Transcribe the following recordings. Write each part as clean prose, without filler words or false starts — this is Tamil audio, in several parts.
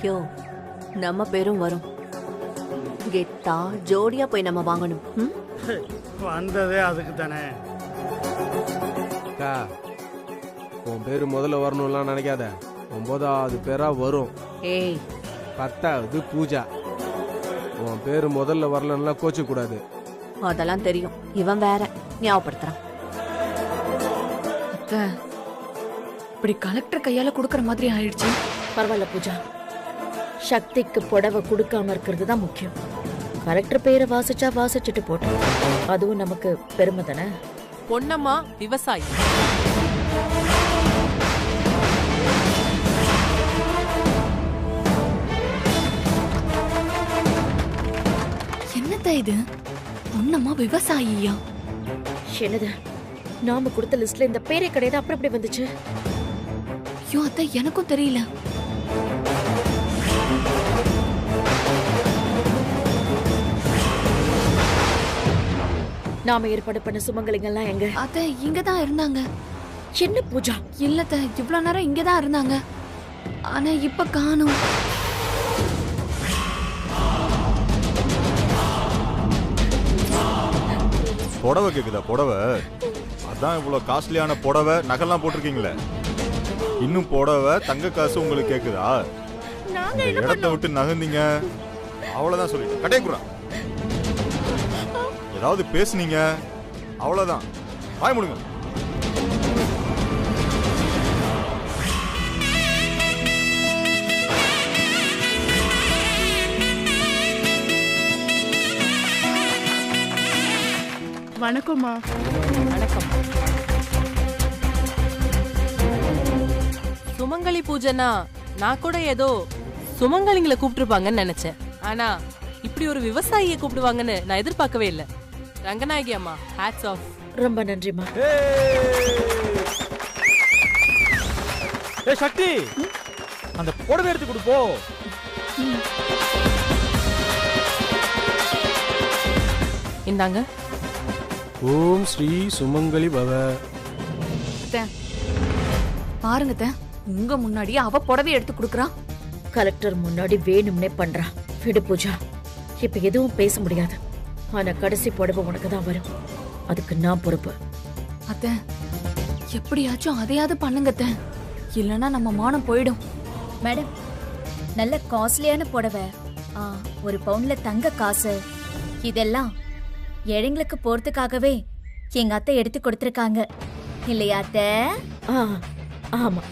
யோ, நம்ம பேரும் வரும். கெத்தா ஜோடியா போய் நம்ம வாங்கணும். வந்ததே அதுக்கு தானே. அக்கா, உன் பேரு முதல்ல வரணும்லாம் நினைக்காத. 9வது பேரா வரும். ஏய், 10வது பூஜா. உன் பேரு முதல்ல வரலன்னா கோச்சு கூடாது. அதெல்லாம் தெரியும். இவன் வேற ஞாபகப்படுத்துறான். இப்படி கலெக்டர் கையால குடுக்கற மாதிரி ஆயிடுச்சு. பரவாயில்ல பூஜா, சக்திக்கு புடவை கொடுக்காம இருக்கிறது தான் முக்கியம். கலெக்டர் பேரை வாசிச்சா வாசிச்சுட்டு போட்டோம், அதுவும் நமக்கு பெருமை தானே. பொன்னம்மா விவசாயி. என்னத்த இது? பொன்னம்மா விவசாயியா? என்னது, நாம கொடுத்த லிஸ்ட்ல இந்த பேரே கிடையாது, அப்புறம் எப்படி வந்துச்சு? ஐயோ அத்தை, எனக்கும் தெரியல. நாம ஏற்பாடு பண்ண சுமங்கலிங்கெல்லாம் எங்க? அத்தை இங்கதான் இருந்தாங்க. என்ன பூஜா? இல்லத்த, இவ்வளவு நேரம் இங்கதான் இருந்தாங்க. ஆனா இப்ப காணோம். புடவை கேக்குதா? புடவை அதான் இவ்வளவு காஸ்ட்லியான புடவை நகைலாம் போட்டிருக்கீங்களே. இன்னும் புடவை தங்க காசு உங்களுக்கு கேக்குதா? இந்த இடத்தை விட்டு நகர்ந்தீங்க அவ்வளவுதான். சொல்லிட்டு கடைக்குறா ஏதாவது பேசுனீங்க அவ்வளவுதான். வாய் முடுங்க. வணக்கம்மா. வணக்கம். சுமங்கலி பூஜைனா நான் கூட ஏதோ சுமங்கலிங்களை கூப்பிட்டுருப்பாங்கன்னு நினைச்சேன். ஆனா இப்படி ஒரு விவசாயியை கூப்பிடுவாங்கன்னு நான் எதிர்பார்க்கவே இல்லை. ரங்கநாயகி அம்மா, ஹேட்ஸ் ஆஃப். ரொம்ப நன்றிமா. ஏ சக்தி, அந்த புடவை எடுத்து கொடுப்போ. இந்தாங்க. ஓம் ஸ்ரீ சுமங்கலி பவ. பாருங்க அத்தை, உங்க முன்னாடியே அவ புடவை எடுத்து குடுக்கறா. கலெக்டர் முன்னாடி வேணும்னே பண்றா. விடு பூஜா, இப்ப எதுவும் பேச முடியாது. ஆனா கடைசி புடவை உனக்கு தான் வரும், அதுக்கு நான் பொறுப்பு. அத்தை, எப்படியாச்சும் அதையாவது பண்ணுங்க அத்தை, இல்லனா நம்ம மானம் போயிடும். மேடம், நல்ல காஸ்ட்லியான புடவை, 1 பவுன்ல தங்க காசு, இதெல்லாம் ஏழைங்களுக்கு போறதுக்காகவே எங்க அத்தை எடுத்து கொடுத்திருக்காங்க இல்லையா அத்தை? ஆமா.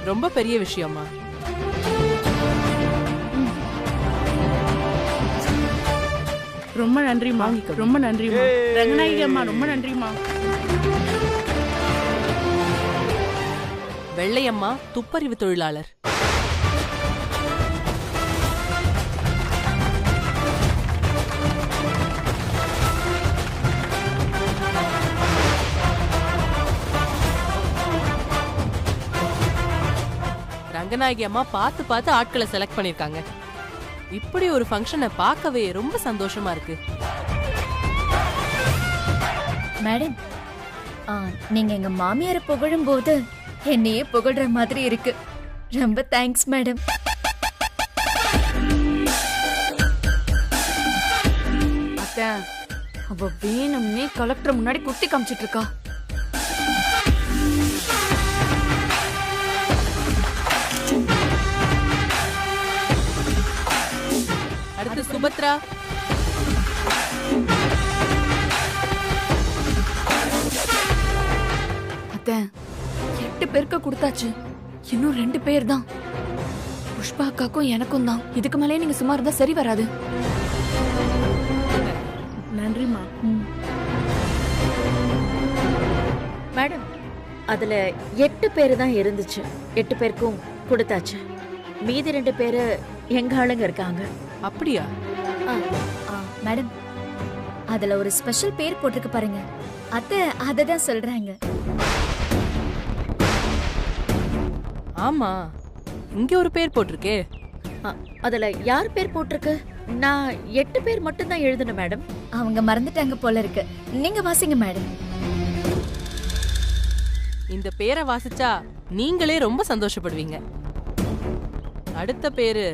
ரொம்ப பெரிய விஷயமா. ரொம்ப நன்றிமா. ரொம்ப நன்றிமா ரங்கநாயகி அம்மா, ரொம்ப நன்றிமா. வெள்ளையம்மா துப்பறிவு தொழிலாளர். ரங்கநாயகி அம்மா பார்த்து பார்த்து ஆட்களை செலக்ட் பண்ணிருக்காங்க. இப்படி ஒரு ஃபங்க்ஷனை பார்க்கவே ரொம்ப சந்தோஷமா இருக்கு. மேடம், நீங்க எங்க மாமியாரை புகழும் போது என்னையே புகழ்ற மாதிரி இருக்கு. ரொம்ப தேங்க்ஸ் மேடம். அத்தை, அவ வேணும்னே கலெக்டர் முன்னாடி குத்தி காமிச்சிட்டு இருக்கா. அடுத்து சுபத்ரா. அத்தை, 8 பேருக்கு கொடுத்தாச்சு, இன்னும் 2 பேர் தான். புஷ்பா அக்காக்கும் எனக்கும் தான். இதுக்கு மேலே நீங்க சும்மா இருந்தா சரி வராது. நன்றிமா. மேடம், அதுல 8 பேரு தான் இருந்துச்சு. 8 பேருக்கும் கொடுத்தாச்சு. மீதி 2 பேரு எங்க ஆளுங்க இருக்காங்க. அப்படியா? மேடம், அதுல ஒரு ஸ்பெஷல் பேர் போட்டிருக்கு பாருங்க, அத்தை அததான் சொல்றாங்க. ஆமா, இங்க ஒரு பேர் போட்டிருக்கே. அதுல யார் பேர் போட்டிருக்கு? நான் 8 பேர் மட்டும் தான் எழுதணும் மேடம். அவங்க மறந்துட்டாங்க போல இருக்கு. நீங்க வாசிங்க மேடம். இந்த பேரை வாசிச்சா நீங்களே ரொம்ப சந்தோஷப்படுவீங்க. அடுத்த பேரு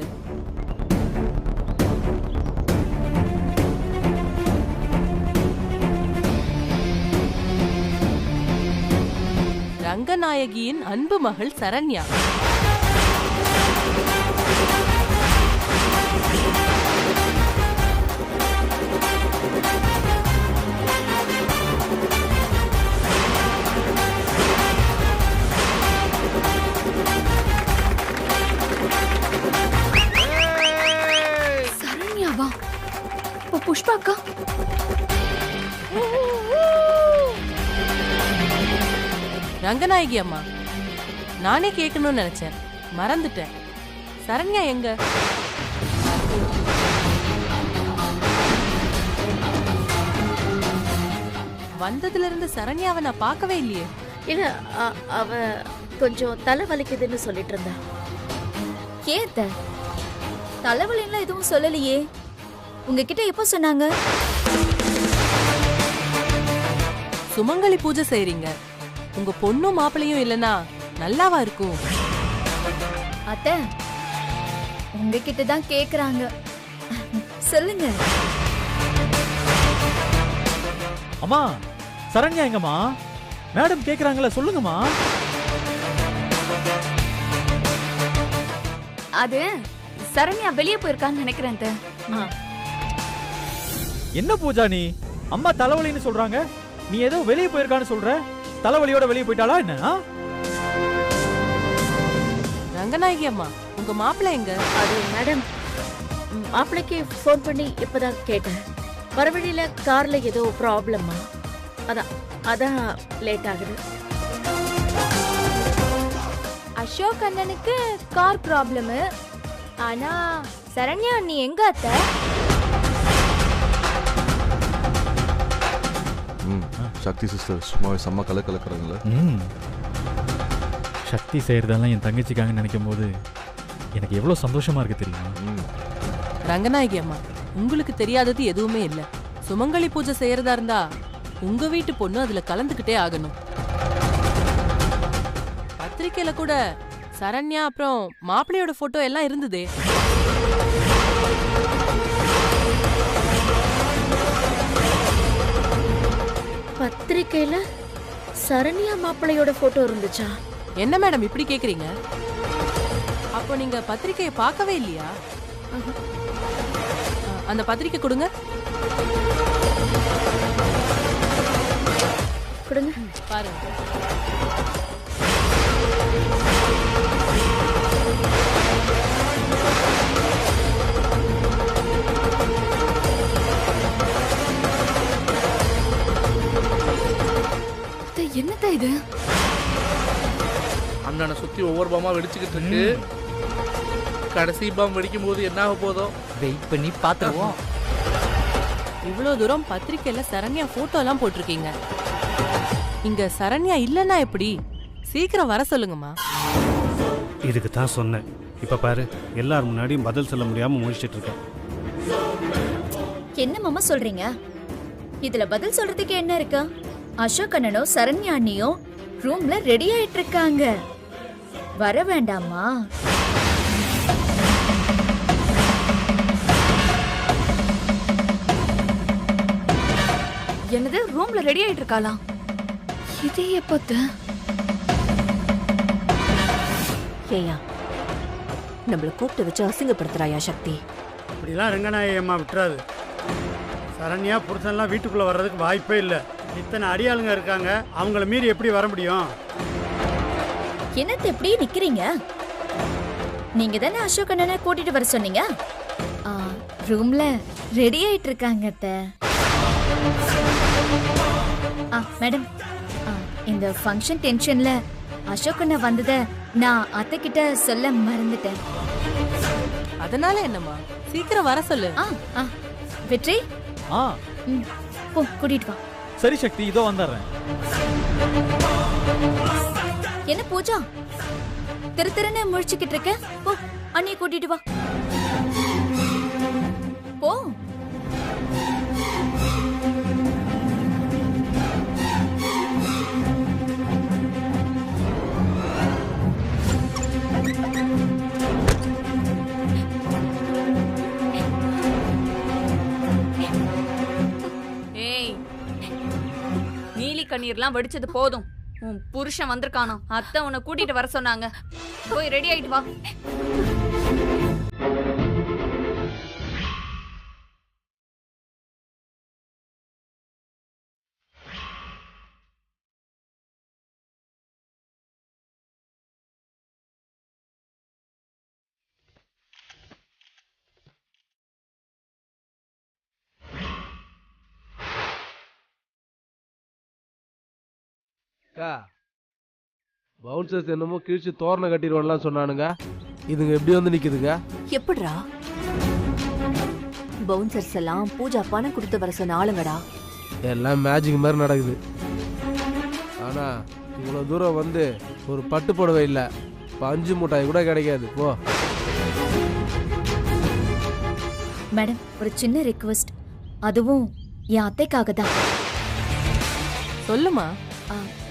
ரங்கநாயகியின் அன்பு மகள் சரண்யா. சரண்யாவா? அப்ப புஷ்பா அக்கா? ரங்கநாயகி அம்மா, நானே கேட்கணும்னு நினைச்சேன், மறந்துட்டேன். சரண்யா எங்க? வந்ததுல இருந்து சரண்யாவை நான் பார்க்கவே இல்லையே. இல்ல அவ கொஞ்சம் தலை வலிக்குதுன்னு சொல்லிட்டு இருந்தா. ஏத்த தலைவலின்லாம் எதுவும் சொல்லலையே. உங்ககிட்ட எப்போ சொன்னாங்க? சுமங்கலி பூஜை செய்றீங்க, உங்க பொண்ணும் மாப்பிளையும் இல்லனா நல்லாவா இருக்கும்? அத்த உங்ககிட்ட தான் கேக்குறாங்க, சொல்லுங்க. அம்மா சரண்யா எங்கம்மா? மேடம் கேக்குறாங்களா, சொல்லுங்கம்மா. அது சரண்யா வெளியே போயிருக்கான்னு நினைக்கிறேன். என்ன பூஜா நீ? அம்மா தலைவலின்னு சொல்றாங்க, நீ ஏதோ வெளியே போயிருக்கான்னு சொல்ற. தலைவலியோட வெளியே போயிட்டாளா என்ன? ரங்கநாயகி அம்மா, உங்க மாப்பிள்ளை எங்க? அது மேடம், மாப்பிள்ளைக்கு ஃபோன் பண்ணி இப்பதான் கேட்டேன். வரவழியில கார்ல ஏதோ ப்ராப்ளமா, அதான் லேட் ஆகுது. அசோக் அண்ணனுக்கு கார் ப்ராப்ளம். ஆனா சரண்யா நீ எங்க அத்த? சக்தி சிஸ்டர் சும்மாவே செம்ம கலக்கலக்கிறாங்களே. சக்தி செய்யறதெல்லாம் என் தங்கச்சிக்காக நினைக்கும் போது எனக்கு எவ்வளவு சந்தோஷமா இருக்கு தெரியுமா? ரங்கநாயகி அம்மா, உங்களுக்கு தெரியாதது எதுவுமே இல்ல. சுமங்கலி பூஜை செய்யறதா இருந்தா உங்க வீட்டு பொண்ணு அதுல கலந்துகிட்டே ஆகணும். பத்திரிக்கையில கூட சரண்யா அப்புறம் மாப்பிள்ளையோட போட்டோ எல்லாம் இருந்ததே. பத்திரிக்கையில சரண்யா மாப்பிள்ளையோட போட்டோ இருந்துச்சா? என்ன மேடம் இப்படி கேக்குறீங்க? அப்போ நீங்க பத்திரிக்கையை பார்க்கவே இல்லையா? அந்த பத்திரிக்கை கொடுங்க. கொடுங்க பாருங்க. என்னத்த இது? அண்ணனை சுத்தி ஒவ்வொரு பாமா வெடிச்சுக்கிட்டு இருக்கு. கடைசி பாம் வெடிக்கும் போது என்ன ஆக போதோ வெயிட் பண்ணி பாத்துருவோம். இவ்வளவு தூரம் பத்திரிக்கையில சரண்யா போட்டோ எல்லாம் போட்டிருக்கீங்க. இங்க சரண்யா இல்லன்னா எப்படி? சீக்கிரம் வர சொல்லுங்கம்மா. இதுக்கு தான் சொன்னேன். இப்ப பாரு, எல்லாரும் முன்னாடியும் பதில் சொல்ல முடியாம முடிச்சிட்டு இருக்கேன். என்ன மாமா சொல்றீங்க? இதுல பதில் சொல்றதுக்கு என்ன இருக்கு? அசோக் அண்ணனும் சரண்யா அண்ணியும் ரூம்ல ரெடி ஆயிட்டு இருக்காங்க. வர வேண்டாமா? என்னது, ரூம்ல ரெடி ஆயிட்டு இருக்காளா? இது எப்போது? ஏயா நம்மள கூப்பிட்டு வச்சு அசிங்கப்படுத்துறாயா சக்தி? இப்படிலாம் ரங்கநாயகி அம்மா விட்டுறாது. சரண்யா புருஷன்லாம் வீட்டுக்குள்ள வர்றதுக்கு வாய்ப்பே இல்லை. இத்தனை அடியாளுங்க இருக்காங்க, அவங்கள மீறி எப்படி வர முடியும்? என்னத்த எப்படி நிக்கிறீங்க? நீங்க தானே அசோக் அண்ணனை கூட்டிட்டு வர சொன்னீங்க. ரூம்ல ரெடி ஆயிட்டு இருக்காங்க அத்தை. மேடம், இந்த ஃபங்க்ஷன் டென்ஷன்ல அசோக் அண்ணா வந்தத நான் அத்தை கிட்ட சொல்ல மறந்துட்டேன். அதனால என்னம்மா, சீக்கிரம் வர சொல்லு. வெற்றி, போ கூட்டிட்டு வா. சரி சக்தி, இதோ வந்துடுறேன். என்ன பூஜா திருன்னு முழிச்சுக்கிட்டு இருக்க? போ அண்ணியை கூட்டிட்டு வா. போ. கண்ணீர்லாம் வடிச்சது போதும். உன் புருஷன் வந்திருக்கானோ, அத்தை உன்னை கூட்டிட்டு வர சொன்னாங்க. போய் ரெடி ஆயிட்டு வா. பவுன்சர்ஸ் என்னமோ கிழிச்சு தோரணை கட்டிடுவோம்லாம் சொன்னானுங்க. இதுங்க எப்படி வந்து நிக்குதுங்க? எப்படிடா? பவுன்சர்ஸ் எல்லாம் பூஜா பணம் கொடுத்து வர சொன்ன ஆளுங்கடா. எல்லாம் மேஜிக் மாதிரி நடக்குது. ஆனா இவ்வளவு தூரம் வந்து ஒரு பட்டு புடவை இல்ல, பஞ்சு மூட்டாய் கூட கிடைக்காது. போ மேடம், ஒரு சின்ன ரிக்வெஸ்ட், அதுவும் என் அத்தைக்காக தான். சொல்லுமா.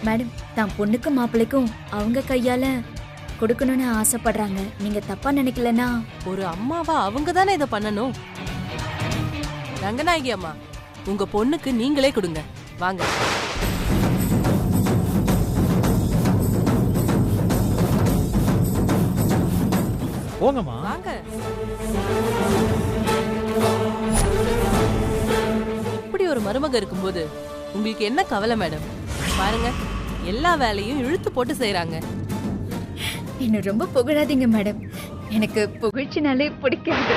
மேடம், தான் பொண்ணுக்கும் மாப்பிள்ளைக்கும் அவங்க கையால கொடுக்கணும்னு ஆசைப்படுறாங்க. நீங்க தப்பா நினைக்கலனா? ஒரு அம்மாவா அவங்க தானே இதை பண்ணணும். ரங்கநாயகி அம்மா, உங்க பொண்ணுக்கு நீங்களே கொடுங்க. வாங்க. போங்கம்மா. வாங்க. இப்படி ஒரு மருமக இருக்கும்போது உங்களுக்கு என்ன கவலை மேடம்? பாருங்க, எல்லா வேலையும் இழுத்து போட்டு செய்யறாங்க. என்ன ரொம்ப புகழாதீங்க மேடம், எனக்கு புகழ்ச்சினாலே பிடிக்காது.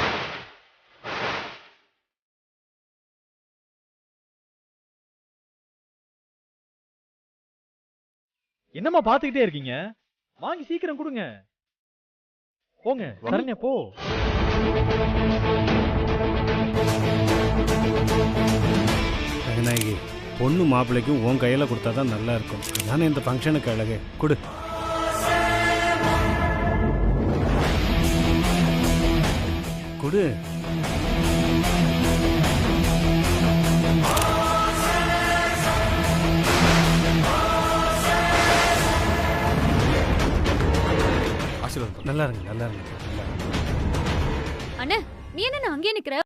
என்னம்மா பாத்துக்கிட்டே இருக்கீங்க? வாங்கி சீக்கிரம் கொடுங்க. போங்க சரண்யா, போ. ரங்கநாயகி, பொண்ணு மாப்பிள்ளைக்கும் உன் கையில் கொடுத்தா தான் நல்லா இருக்கும். அதானே இந்த ஃபங்க்ஷனுக்கு அழகு. கொடு. கொடு. நல்லா இருங்க, நல்லா இருங்க. அண்ணா, நீ என்ன அங்கேயே நிக்கிற?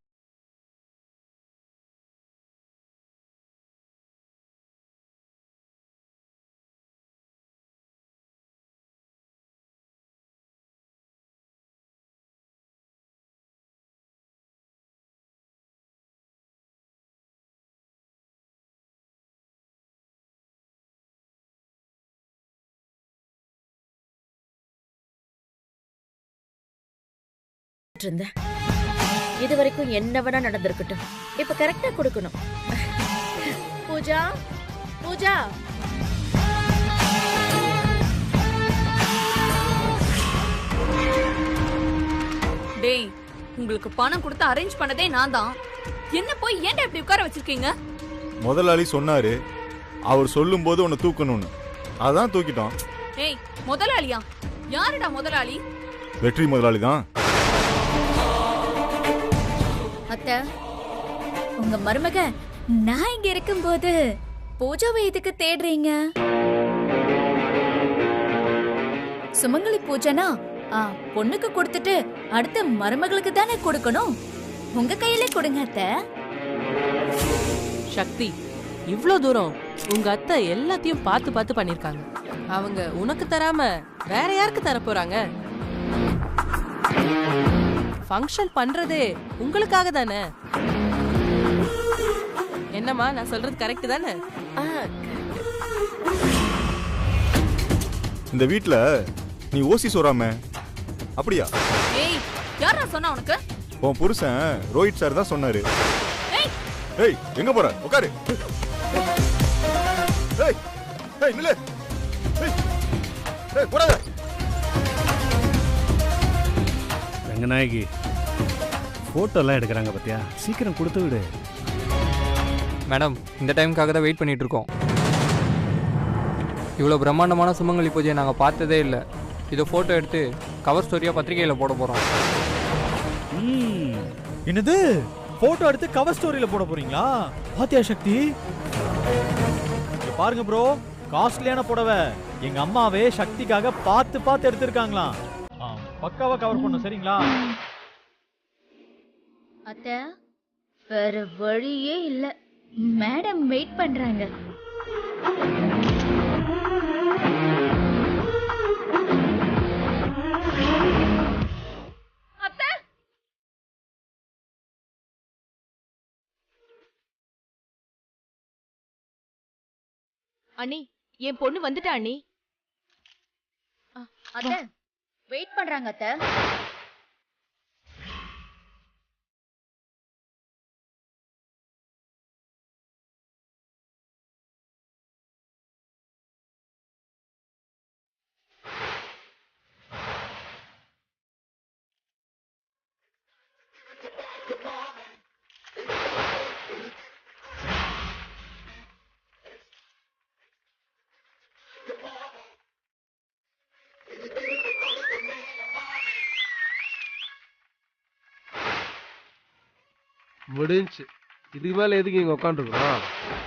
இது வரைக்கும் என்ன வேணா நடந்திருக்கட்டும், இப்ப கரெக்டா கொடுக்கணும். பூஜா, பூஜா. டேய், உங்களுக்கு பணம் கொடுத்து அரேஞ்ச் பண்ணதே நான் தான். என்ன போய் ஏன்டா இப்படி உட்கார வச்சிருக்கீங்க? முதலாளி சொன்னாரு, அவர் சொல்லும் போது உன்னை தூக்கணும்னு. அதான் தூக்கிட்டோம். ஏய், முதலாளியா? யாருடா முதலாளி? வெற்றி முதலாளி தான். அத்தை, உங்க மருமக நான் இங்க இருக்கும்போது பூஜாவை எதுக்கு தேடுறீங்க? சுமங்கலி பூஜைனா பொண்ணுக்கு கொடுத்துட்டு அடுத்த மருமகளுக்கு தானே கொடுக்கணும். உங்க கையிலே கொடுங்க அத்தை. சக்தி, இவ்ளோ தூரம் உங்க அத்தை எல்லாத்தையும் பார்த்து பார்த்து பண்ணிருக்காங்க. அவங்க உனக்கு தராம வேற யாருக்கு தர போறாங்க? ஃபங்க்ஷன் பண்றதே உங்களுக்காக தானே. என்னம்மா, நான் சொல்றது கரெக்ட் தானே? இந்த வீட்ல நீ ஓசி சொறாம அப்படியா? ஏய், யாரா சொன்னா உனக்கு? உன் புருஷன் ரோஹித் சார் தான் சொன்னாரு. ஏய், எங்க போற? உட்காரு. ஏய், ஏய் நில்லு. ஏய், போடாத. ரங்கநாயகி, ஃபோட்டோலாம் எடுக்கிறாங்க பார்த்தியா? சீக்கிரம் கொடுத்து விடு. மேடம், இந்த டைமுக்காக தான் வெயிட் பண்ணிட்டு இருக்கோம். இவ்வளோ பிரம்மாண்டமான சுமங்கலி பூஜையை நாங்கள் பார்த்ததே இல்லை. இதை ஃபோட்டோ எடுத்து கவர் ஸ்டோரியாக பத்திரிகையில் போட போகிறோம். என்னது? ஃபோட்டோ எடுத்து கவர் ஸ்டோரியில் போட போறீங்களா? பாத்தியா சக்தி? பாருங்க ப்ரோ, காஸ்ட்லியான புடவை எங்க அம்மாவே சக்திக்காக பார்த்து பார்த்து எடுத்திருக்காங்களாம். பக்காவா கவர் பண்ணும், சரிங்களா? அத்தை, வேற வழியே இல்ல. மேடம் வெயிட் பண்றாங்க. அண்ணி என் பொண்ணு வந்துட்டா அண்ணி. அத்தை வெயிட் பண்றாங்க அத்தை. முடிஞ்சு. இதுக்கு மேல எதுக்கு இங்க உட்காந்துருக்கோம்?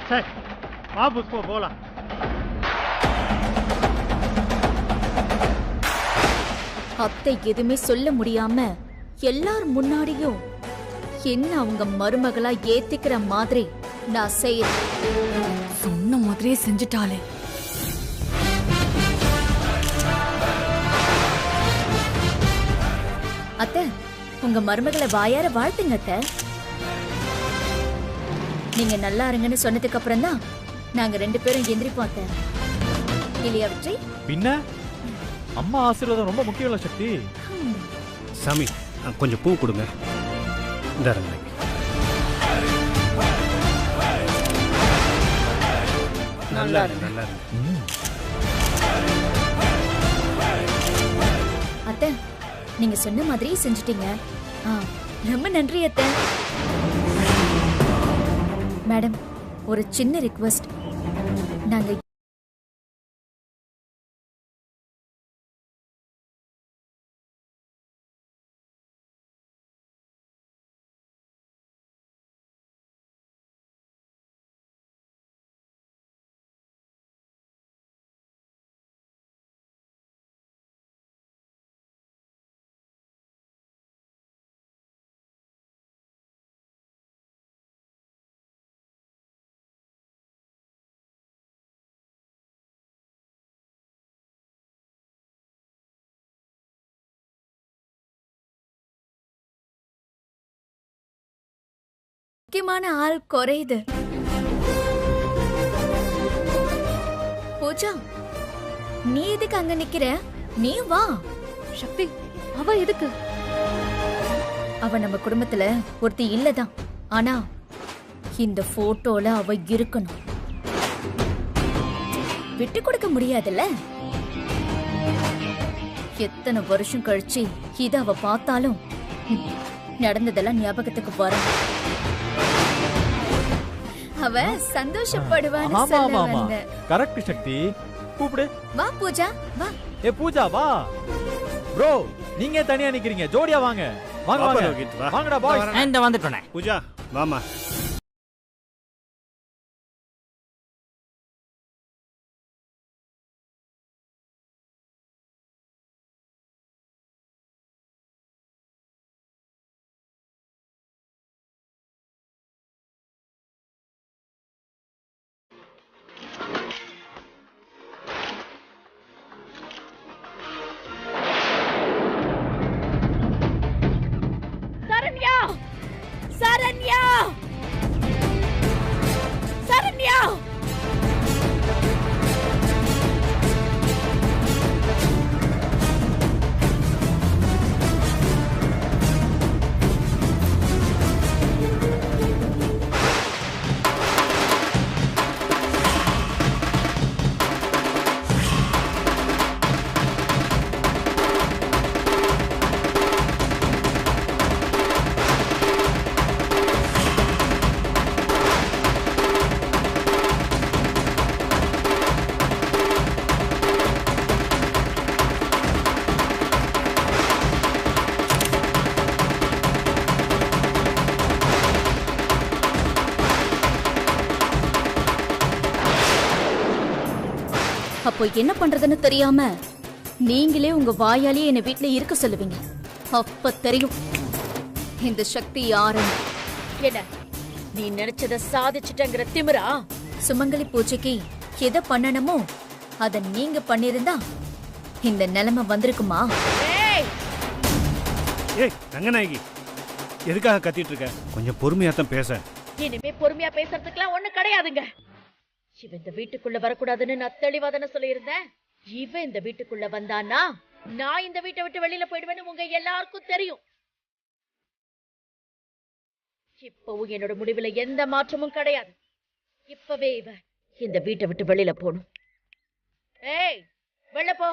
சரி வா புஷ்பா போலாம். அத்தை எதுவுமே சொல்ல முடியாம எல்லார் முன்னாடியும் என்ன அவங்க மருமகளா ஏத்திக்கிற மாதிரி நான் செய்யறேன். சொன்ன மாதிரியே செஞ்சுட்டாளே. அத்தை உங்க மருமகளை வாயார வாழ்த்துங்க அத்தை. நீங்க நல்லா இருங்கன்னு சொன்னதுக்கு அப்புறம் தான் நாங்க 2 பேரும் எந்திரிப்போம் அத்தை. இல்லையா வெற்றி? பின்ன அம்மா ஆசீர்வாதம் ரொம்ப முக்கியம் இல்ல சக்தி. சாமி கொஞ்சம் பூ கொடுங்க. இந்த ரங்கநாயகி. நல்லா இருக்கு, நல்லா இருக்கு. அத்தை நீங்க சொன்ன மாதிரி செஞ்சுட்டீங்க. ரொம்ப நன்றி அத்தை. மேடம் ஒரு சின்ன ரிக்வெஸ்ட். நாங்க முக்கியமான ஆள் குறையுது. பூஜா நீ எதுக்கு அங்க நிக்கிற? நீ வா. சக்தி அவ எதுக்கு? அவ நம்ம குடும்பத்துல ஒருத்தி இல்லதான். ஆனா இந்த போட்டோல அவ இருக்கணும். விட்டு கொடுக்க முடியாதுல்ல. எத்தனை வருஷம் கழிச்சு இத அவ பார்த்தாலும் நடந்ததெல்லாம் ஞாபகத்துக்கு வர. அவ சந்தோஷப்படுவான்னு சொல்ல வந்தேன். கரெக்ட் சக்தி. கூப்பிடு. வா பூஜா வா. ஏ பூஜா வா. ப்ரோ நீங்க தனியா நிக்கிறீங்க, ஜோடியா வாங்க. வாங்க வாங்க. வாங்கடா பாய்ஸ். இந்த வந்துட்டேனே. பூஜா வாமா. சரண்யா! சரண்யா! அப்போ என்ன பண்றதுன்னு தெரியாம நீங்களே உங்க வாயாலேயே என்ன வீட்ல இருக்க சொல்லுவீங்க. அப்ப தெரியும் இந்த சக்தி யாருன்னு. என்ன நீ நினைச்சத சாதிச்சிட்டங்கிற திமிரா? சுமங்கலி பூஜைக்கு எதை பண்ணணுமோ அத நீங்க பண்ணிருந்தா இந்த நிலைமை வந்திருக்குமா? ஏய் ரங்கநாயகி, எதுக்காக கத்திட்டு இருக்க? கொஞ்சம் பொறுமையா தான் பேச. இனிமே பொறுமையா பேசுறதுக்குலாம் ஒண்ணு கிடையாதுங்க. இவன் இந்த வீட்டுக்குள்ள வரக்கூடாதுன்னு நான் தெளிவா தானே சொல்லியிருந்தேன். இவன் இந்த வீட்டுக்குள்ள வந்தானா நான் இந்த வீட்டை விட்டு வெளியில போயிடுவேன்னு உங்க எல்லாருக்கும் தெரியும். இப்பவும் என்னோட முடிவுல எந்த மாற்றமும் கிடையாது. இப்பவே இவ இந்த வீட்டை விட்டு வெளியில போகணும். ஏய் வெளில போ.